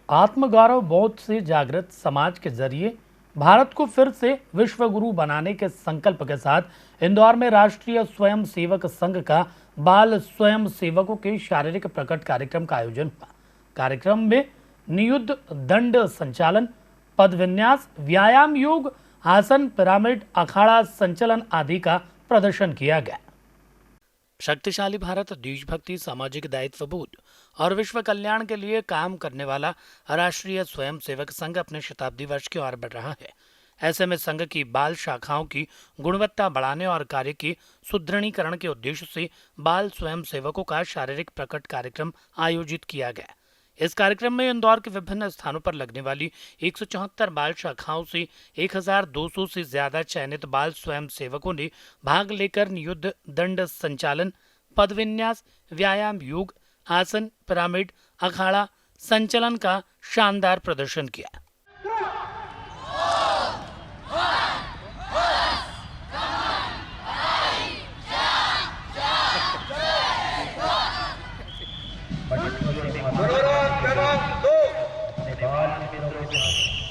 आत्मगौरव बोध से जागृत समाज के जरिए भारत को फिर से विश्व गुरु बनाने के संकल्प के साथ इंदौर में राष्ट्रीय स्वयं सेवक संघ का बाल स्वयं सेवकों के शारीरिक प्रकट कार्यक्रम का आयोजन हुआ। कार्यक्रम में नियुद्ध दंड संचालन, पद विन्यास, व्यायाम, योग, आसन, पिरामिड, अखाड़ा संचलन आदि का प्रदर्शन किया गया। शक्तिशाली भारत, देशभक्ति, सामाजिक दायित्व बोध और विश्व कल्याण के लिए काम करने वाला राष्ट्रीय स्वयं सेवक संघ अपने शताब्दी वर्ष की ओर बढ़ रहा है। ऐसे में संघ की बाल शाखाओं की गुणवत्ता बढ़ाने और कार्य की सुदृढ़ीकरण के उद्देश्य से बाल स्वयं सेवकों का शारीरिक प्रकट कार्यक्रम आयोजित किया गया। इस कार्यक्रम में इंदौर के विभिन्न स्थानों पर लगने वाली 174 बाल शाखाओं से 1200 से ज्यादा चयनित बाल स्वयं सेवकों ने भाग लेकर नियुद्ध दंड संचालन, पद विन्यास, व्यायाम, योग, आसन, पिरामिड, अखाड़ा संचलन का शानदार प्रदर्शन किया।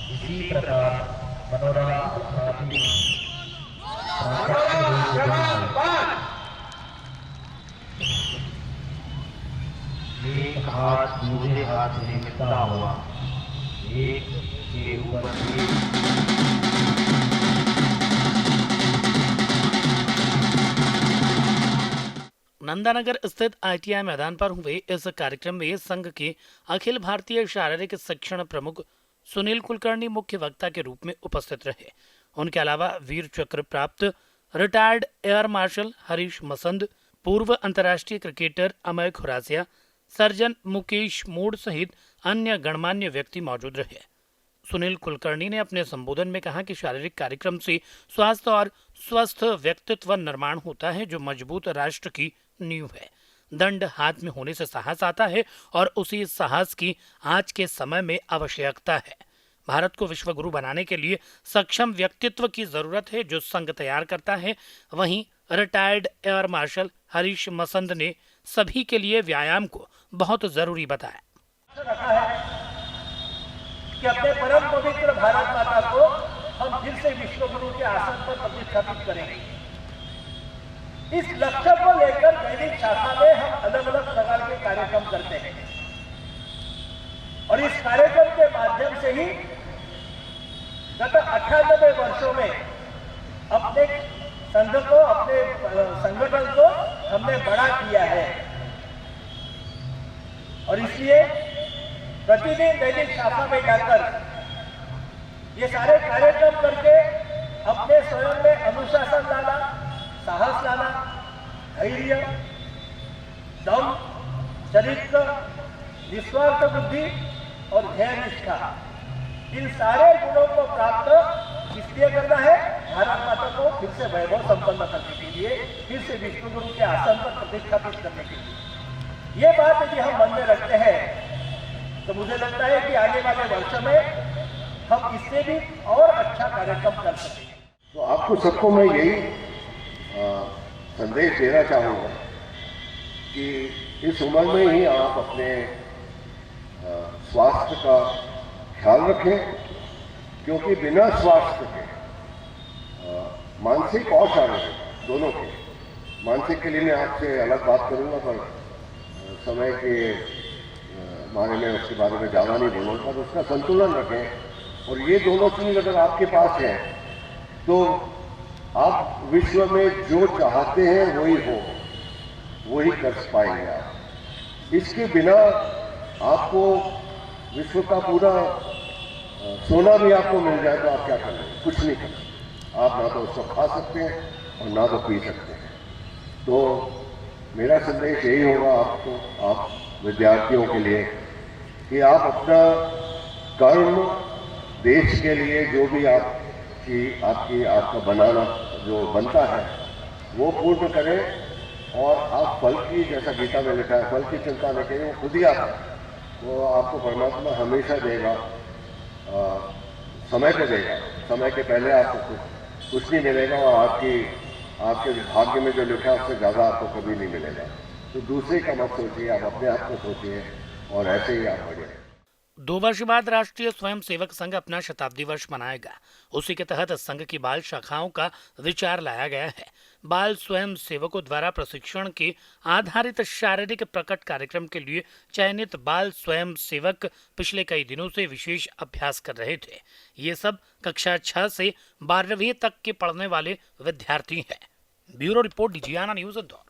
इसी प्रकार एक हाथ दूसरे हाथ से मिलता हुआ, एक के ऊपर नंदानगर स्थित ITI मैदान पर हुए इस कार्यक्रम में संघ के अखिल भारतीय शारीरिक शिक्षण प्रमुख सुनील कुलकर्णी मुख्य वक्ता के रूप में उपस्थित रहे। उनके अलावा वीर चक्र प्राप्त retired air marshal Harish Masand, पूर्व अंतर्राष्ट्रीय क्रिकेटर अमय खुरासिया, सर्जन मुकेश मोड़ सहित अन्य गणमान्य व्यक्ति मौजूद रहे। सुनील कुलकर्णी ने अपने संबोधन में कहा कि शारीरिक कार्यक्रम से स्वास्थ्य और स्वस्थ व्यक्तित्व निर्माण होता है, जो मजबूत राष्ट्र की नींव है। दंड हाथ में होने से साहस आता है और उसी साहस की आज के समय में आवश्यकता है। भारत को विश्व गुरु बनाने के लिए सक्षम व्यक्तित्व की जरूरत है, जो संघ तैयार करता है। वहीं retired air marshal Harish Masand ने सभी के लिए व्यायाम को बहुत जरूरी बताया। रखा है कि अपने परम पवित्र भारत माता को हम फिर से विश्व गुरु के आसन पर प्रतिष्ठापित करेंगे। इस लक्ष्य को लेकर दैनिक शाखा में हम अलग अलग प्रकार के कार्यक्रम करते हैं और इस कार्यक्रम के माध्यम से ही गत 98 वर्षों में अपने संघ को, अपने संगठन को हमने बड़ा किया है और इसलिए प्रतिदिन दैनिक शाखा में जाकर ये सारे कार्यक्रम करके अपने स्वयं में अनुशासन लाना, साहस लाना, धैर्य, दम, चरित्र, निस्वार्थ बुद्धि और ध्येय निष्ठा, इन सारे गुणों को प्राप्त इसलिए करना है भारत माता को फिर से वैभव संपन्न करने के लिए, फिर से विश्व गुरु के आसन पर प्रतिष्ठापित करने के लिए। ये बात यदि हम मन में रखते हैं तो मुझे लगता है कि आने वाले वर्ष में हम इससे भी और अच्छा कार्यक्रम कर सकेंगे। तो आपको सबको मैं यही संदेश देना चाहूँगा कि इस उम्र में ही आप अपने स्वास्थ्य का ख्याल रखें, क्योंकि बिना स्वास्थ्य के मानसिक और शारीरिक दोनों के, मानसिक के लिए मैं आपसे अलग बात करूँगा, पर समय के बारे में उसके बारे में ज़्यादा नहीं बोलूँगा, पर उसका संतुलन रखें। और ये दोनों चीज़ अगर आपके पास है तो आप विश्व में जो चाहते हैं वही कर पाएंगे आप। इसके बिना आपको विश्व का पूरा सोना भी आपको मिल जाए तो आप क्या करेंगे? कुछ नहीं करेंगे। आप ना तो उसको खा सकते हैं और ना तो पी सकते हैं। तो मेरा संदेश यही होगा आपको, आप विद्यार्थियों के लिए, कि आप अपना कर्म देश के लिए जो भी आपका बनाना जो बनता है वो पूर्ण करें और आप फल की, जैसा गीता में लिखा है, फल की चिंता न करें, वो खुद ही आता है। वो आपको परमात्मा हमेशा देगा, समय पे देगा। समय के पहले आपको कुछ नहीं मिलेगा और आपके भाग्य में जो लिखा है उससे ज़्यादा आपको कभी नहीं मिलेगा। तो दूसरे का मत सोचिए, आप अपने आप को सोचिए और ऐसे ही आप बढ़िए। 2 वर्ष बाद राष्ट्रीय स्वयं सेवक संघ अपना शताब्दी वर्ष मनाएगा। उसी के तहत संघ की बाल शाखाओं का विचार लाया गया है। बाल स्वयं सेवकों द्वारा प्रशिक्षण के आधारित शारीरिक प्रकट कार्यक्रम के लिए चयनित बाल स्वयं सेवक पिछले कई दिनों से विशेष अभ्यास कर रहे थे। ये सब कक्षा 6 से 12वीं तक के पढ़ने वाले विद्यार्थी हैं। Bureau report, Digiana news Indore.